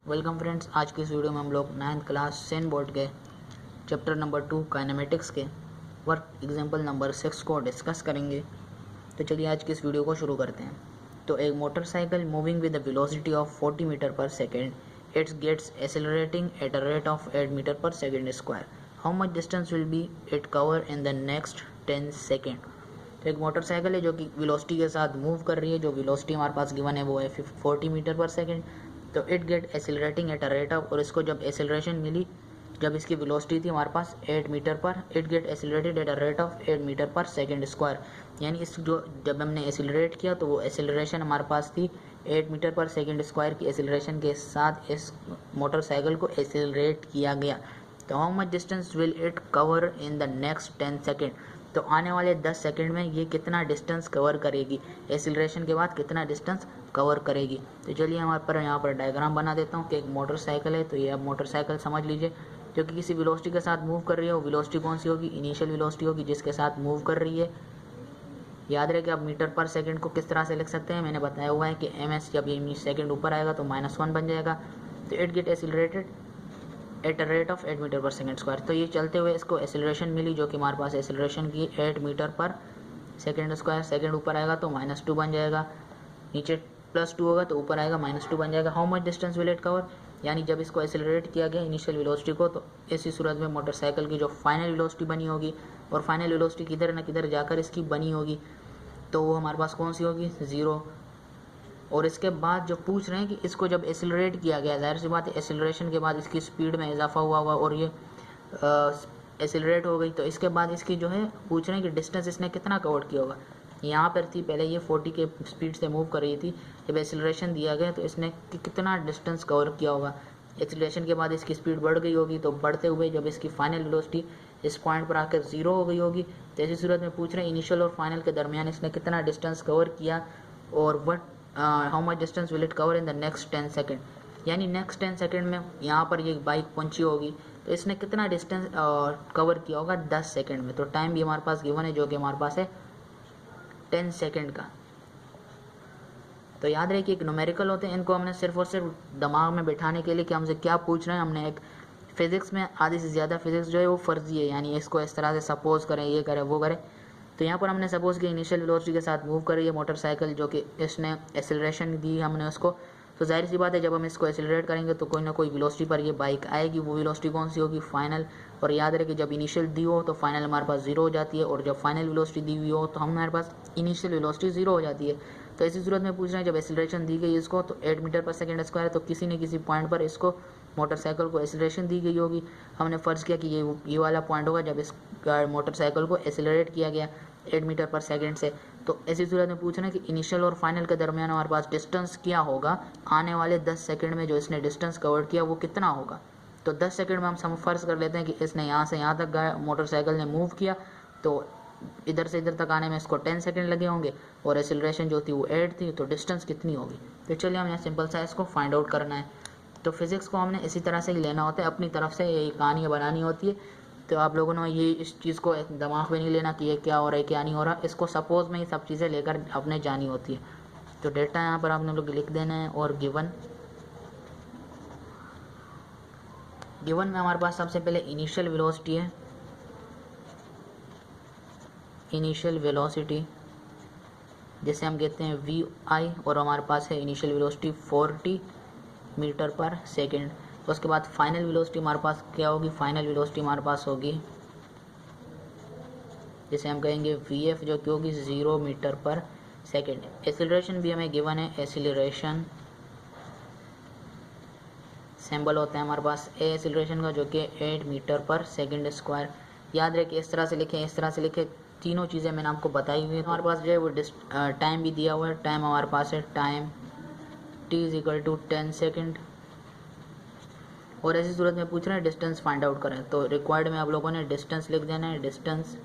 Welcome friends, आज की इस वीडियो में हम लोग 9th क्लास सेन बोर्ड के चैप्टर नंबर 2 काइनेमेटिक्स के वर्क एग्जांपल नंबर 6 को डिस्कस करेंगे। तो चलिए आज की इस वीडियो को शुरू करते हैं। तो एक motorcycle moving with the velocity of 40 metre per second, its gets accelerating at a rate of 8 metre per second square. How much distance will be it cover in the next 10 second. तो एक motorcycle है जो कि velocity के साथ move कर रही है। जो वेलोसिटी हमारे पास गिवन है वो है 40 मीटर पर सेकेंड। तो it gate accelerating at a rate of, और इसको जब एक्सेलरेशन मिली, जब इसकी वेलोसिटी थी हमारे पास 8 metre per, it get accelerated at a rate of 8 metre per second square. यानी इस जो जब हमने एक्सेलरेट किया तो वो एक्सेलरेशन हमारे पास थी 8 मीटर पर सेकेंड स्क्वायर की एक्सेलरेशन के साथ इस मोटरसाइकिल को एक्सेलरेट किया गया। तो how much distance will it cover in the next 10 second. तो आने वाले 10 सेकंड में ये कितना डिस्टेंस कवर करेगी, एक्सीलरेशन के बाद कितना डिस्टेंस कवर करेगी। तो चलिए हमारे यहाँ पर डायग्राम बना देता हूँ कि एक मोटरसाइकिल है। तो ये अब मोटरसाइकिल समझ लीजिए जो कि किसी वेलोसिटी के साथ मूव कर रही है। वो वेलोसिटी कौन सी होगी, इनिशियल वेलोसिटी होगी जिसके साथ मूव कर रही है। याद रहे कि आप मीटर पर सेकंड को किस तरह से लिख सकते हैं, मैंने बताया हुआ है कि ms जब ये सेकंड ऊपर आएगा तो -1 बन जाएगा। तो it get accelerated at a rate of 8 metre per second square. तो ये चलते हुए इसको एक्सेलरेशन मिली जो कि हमारे पास एक्सेलरेशन की 8 metre per second square. Second ऊपर आएगा तो -2 बन जाएगा, नीचे +2 होगा तो ऊपर आएगा -2 बन जाएगा। How much distance will it cover, यानी जब इसको एक्सेलरेट किया गया इनिशियल वेलोसिटी को, तो इसी सूरत में मोटरसाइकिल की जो फाइनल वेलोसिटी बनी होगी, और फाइनल वेलोसिटी किधर न किधर जाकर इसकी बनी होगी, तो वो हमारे पास कौन सी होगी, 0। और इसके बाद जो पूछ रहे हैं कि इसको जब एक्सेलरेट किया गया, जाहिर सी बात है एक्सेलरेशन के बाद इसकी स्पीड में इजाफा हुआ हुआ और ये एक्सेलरेट हो गई। तो इसके बाद इसकी जो है पूछ रहे हैं कि डिस्टेंस इसने कितना कवर किया होगा। यहाँ पर थी पहले ये 40 के स्पीड से मूव कर रही थी, जब एक्सेलरेशन दिया गया तो इसने कितना डिस्टेंस कवर किया होगा। एक्सेलरेशन के बाद इसकी स्पीड बढ़ गई होगी, तो बढ़ते हुए जब इसकी फाइनल वेलोसिटी इस पॉइंट पर आकर 0 हो गई होगी, तो ऐसी सूरत में पूछ रहे हैं इनिशियल और फाइनल के दरमियान इसने कितना डिस्टेंस कवर किया, और what how much distance will it cover in the next 10 second. यानी नेक्स्ट 10 सेकेंड में यहाँ पर ये बाइक पहुंची होगी तो इसने कितना डिस्टेंस कवर किया होगा 10 सेकेंड में। तो टाइम भी हमारे पास गिवन है जो कि हमारे पास है 10 सेकेंड का। तो याद रहे कि एक न्यूमेरिकल होते हैं, इनको हमने सिर्फ और सिर्फ दिमाग में बैठाने के लिए कि हमसे क्या पूछ रहे हैं। हमने एक फिजिक्स में आधे से ज़्यादा फिजिक्स जो है वो फर्जी है, यानी इसको इस तरह से सपोज करें, ये करें वो करें। तो यहाँ पर हमने सपोज कि इनिशियल वेलोसिटी के साथ मूव कर रही है मोटरसाइकिल, जो कि इसने एक्सेलरेशन दी हमने उसको। तो जाहिर सी बात है जब हम इसको एक्सेलरेट करेंगे तो कोई ना कोई वेलोसिटी पर ये बाइक आएगी। वो वेलोसिटी कौन सी होगी, फाइनल। और याद रहे कि जब इनिशियल दी हो तो फाइनल हमारे पास 0 हो जाती है, और जब फाइनल वेलोसिटी दी हुई हो तो हमारे पास इनिशियल वेलोसिटी 0 हो जाती है। तो इसी सूरत में पूछ रहे हैं जब एक्सेलरेशन दी गई इसको तो 8 मीटर पर सेकेंड स्क्वायर, तो किसी न किसी पॉइंट पर इसको मोटरसाइकिल को एक्सेलरेशन दी गई होगी। हमने फ़र्ज़ किया कि ये वाला पॉइंट होगा जब इस मोटरसाइकिल को एक्सेलरेट किया गया 8 मीटर पर सेकेंड से। तो ऐसी सूरत में पूछ रहे हैं कि इनिशियल और फाइनल के दरमियान हमारे पास डिस्टेंस क्या होगा आने वाले 10 सेकंड में, जो इसने डिस्टेंस कवर किया वो कितना होगा। तो 10 सेकंड में हम फ़र्ज़ कर लेते हैं कि इसने यहाँ से यहाँ तक गया, मोटरसाइकिल ने मूव किया, तो इधर से इधर तक आने में इसको 10 सेकंड लगे होंगे, और एक्सेलरेशन जो थी वो 8 थी, तो डिस्टेंस कितनी होगी। तो चलिए हम यहाँ सिंपल सा इसको फाइंड आउट करना है। तो फिज़िक्स को हमने इसी तरह से ही लेना होता है, अपनी तरफ से ये कहानियाँ बनानी होती है। तो आप लोगों ने ये इस चीज़ को दिमाग में नहीं लेना कि ये क्या हो रहा है क्या नहीं हो रहा, इसको सपोज में ही सब चीज़ें लेकर अपने जानी होती है। तो डेटा यहाँ पर आपने लोग लिख देना है, और गिवन में हमारे पास सबसे पहले इनिशियल वेलोसिटी है, इनिशियल वेलोसिटी जिसे हम कहते हैं vi, और हमारे पास है initial velocity 40 metre per second. उसके बाद फाइनल वेलोसिटी हमारे पास क्या होगी, फाइनल वेलोसिटी हमारे पास होगी जिसे हम कहेंगे vf, जो कि होगी 0 मीटर पर सेकेंड। एक्सेलरेशन भी हमें गिवन है, एक्सेलरेशन सिंबल होता है हमारे पास ए एक्सेलरेशन का, जो कि 8 मीटर पर सेकेंड स्क्वायर। याद रहे कि इस तरह से लिखें, इस तरह से लिखें, तीनों चीज़ें मैंने आपको बताई हुई है। हमारे पास जो है वो टाइम भी दिया हुआ है। टाइम हमारे पास है, टाइम t = 10 सेकेंड। और ऐसी सूरत में पूछ रहे हैं डिस्टेंस फाइंड आउट करें, तो रिक्वायर्ड में आप लोगों ने डिस्टेंस लिख देना है, डिस्टेंस,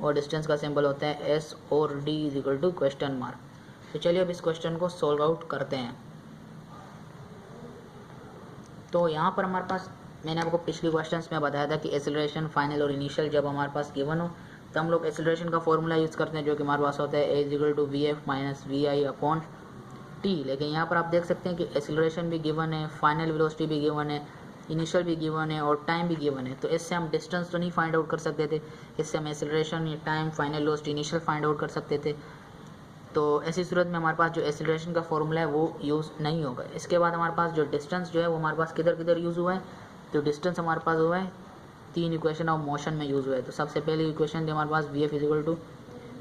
और डिस्टेंस का सिंबल होता है s, और d = क्वेश्चन मार्क। तो चलिए अब इस क्वेश्चन को सोल्व आउट करते हैं। तो यहाँ पर हमारे पास मैंने आपको पिछले क्वेश्चंस में बताया था कि एक्सेलरेशन, फाइनल और इनिशियल जब हमारे पास गिवन हो तो हम लोग एक्सेलरेशन का फॉर्मूला यूज़ करते हैं, जो कि हमारे पास होता है a = vf - vi/t टी, लेकिन यहाँ पर आप देख सकते हैं कि एक्सीलरेशन भी गिवन है, फाइनल वेलोसिटी भी गिवन है, इनिशियल भी गिवन है और टाइम भी गिवन है। तो इससे हम डिस्टेंस तो नहीं फाइंड आउट कर सकते थे, इससे हम एक्सीलरेशन या time, final velocity, initial find out कर सकते थे। तो ऐसी सूरत में हमारे पास जो एक्सीलरेशन का फॉर्मूला है वो यूज़ नहीं होगा। इसके बाद हमारे पास जो डिस्टेंस जो है वो हमारे पास किधर किधर यूज़ हुआ है, तो डिस्टेंस हमारे पास हुआ है 3 इक्वेशन ऑफ मोशन में यूज़ हुआ है। तो सबसे पहले इक्वेशन थी हमारे पास V F equal to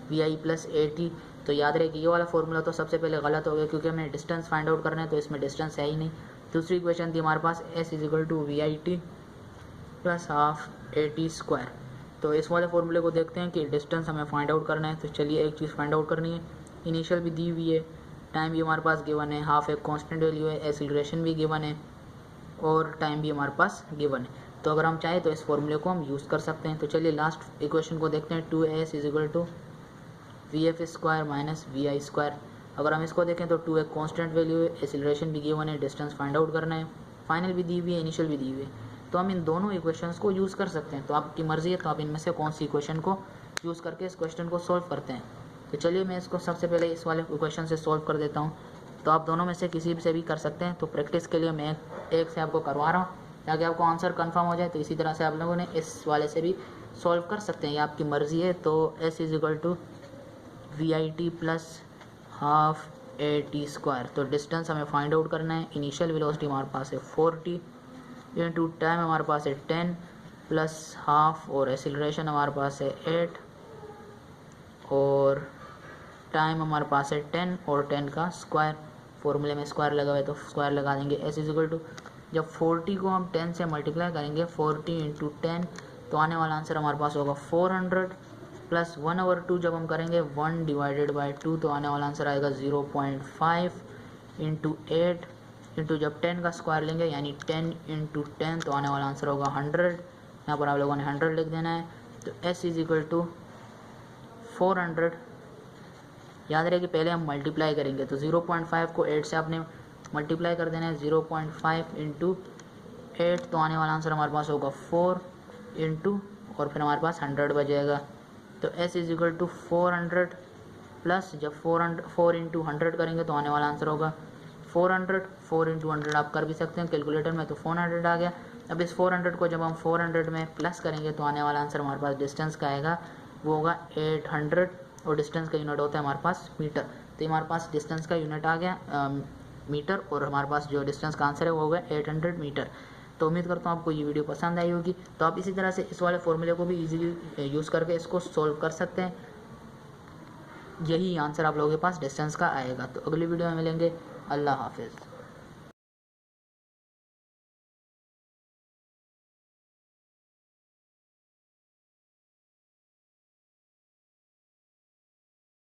V I plus A T. तो याद रहे कि ये वाला फॉर्मूला तो सबसे पहले गलत हो गया क्योंकि हमें डिस्टेंस फाइंड आउट करना है, तो इसमें डिस्टेंस है ही नहीं। दूसरी इक्वेशन थी हमारे पास S equal to V I T plus half A T square. तो इस वाले फॉर्मूले को देखते हैं कि डिस्टेंस हमें फाइंड आउट करना है। तो चलिए एक चीज़ फाइंड आउट करनी है, इनिशियल भी दी हुई है, टाइम भी हमारे पास गिवन है, हाफ एक कांस्टेंट वैल्यू है, एक्सीलरेशन भी गिवन है और टाइम भी हमारे पास गिवन है। तो अगर हम चाहें तो इस फॉर्मूले को हम यूज़ कर सकते हैं। तो चलिए लास्ट इक्वेशन को देखते हैं, 2s is equal to V F square minus V I square. अगर हम इसको देखें तो 2 एक कांस्टेंट वैल्यू है, एक्सीलरेशन भी गिवन है, डिस्टेंस फाइंड आउट करना है, फाइनल भी दी हुई है, इनिशियल भी दी हुई है। तो हम इन दोनों इक्वेशंस को यूज़ कर सकते हैं। तो आपकी मर्ज़ी है, तो आप इनमें से कौन सी इक्वेशन को यूज़ करके इस क्वेश्चन को सॉल्व करते हैं। तो चलिए मैं इसको सबसे पहले इस वाले इक्वेशन से सॉल्व कर देता हूँ। तो आप दोनों में से किसी से भी कर सकते हैं। तो प्रैक्टिस के लिए मैं एक से आपको करवा रहा हूँ ताकि आपको आंसर कंफर्म हो जाए। तो इसी तरह से आप लोगों ने इस वाले से भी सॉल्व कर सकते हैं, ये आपकी मर्ज़ी है। तो S is equal to V I T plus half A T square. तो डिस्टेंस हमें फाइंड आउट करना है, इनिशियल वेलोसिटी हमारे पास है 4t इंटू टाइम हमारे पास है 10 प्लस हाफ और एक्सीलरेशन हमारे पास है 8 और टाइम हमारे पास है 10 और 10 का स्क्वायर। फॉर्मूले में स्क्वायर लगा हुआ है तो स्क्वायर लगा देंगे। एस इज इक्वल टू जब 40 को हम 10 से मल्टीप्लाई करेंगे 40 इंटू 10 तो आने वाला आंसर हमारे पास होगा 400 प्लस 1/2 जब हम करेंगे 1 डिवाइडेड बाई 2 तो आने वाला आंसर आएगा 0.5 इंटू 8 इंटू जब 10 का स्क्वायर लेंगे यानी 10 इंटू 10 तो आने वाला आंसर होगा 100। यहाँ पर आप लोगों ने 100 लिख देना है। तो एस इज इक्वल टू 400। याद रहे कि पहले हम मल्टीप्लाई करेंगे तो 0.5 को 8 से आपने मल्टीप्लाई कर देना है, 0.5 इंटू 8 तो आने वाला आंसर हमारे पास होगा 4 इंटू और फिर हमारे पास 100 बचेगा। तो s is equal to 400 plus जब 4 इंटू 100 करेंगे तो आने वाला आंसर होगा 400। 4 इंटू 100 आप कर भी सकते हैं कैलकुलेटर में, तो 400 आ गया। अब इस 400 को जब हम 400 में प्लस करेंगे तो आने वाला आंसर हमारे पास डिस्टेंस का आएगा, वो होगा 800 और डिस्टेंस का यूनिट होता है हमारे पास मीटर। तो ये हमारे पास डिस्टेंस का यूनिट आ गया मीटर और हमारे पास जो डिस्टेंस का आंसर है वो होगा 800 मीटर। तो उम्मीद करता हूँ आपको ये वीडियो पसंद आई होगी। तो आप इसी तरह से इस वाले फॉर्मूले को भी इजीली यूज़ करके इसको सॉल्व कर सकते हैं। यही आंसर आप लोगों के पास डिस्टेंस का आएगा। तो अगली वीडियो में मिलेंगे। अल्लाह हाफिज़।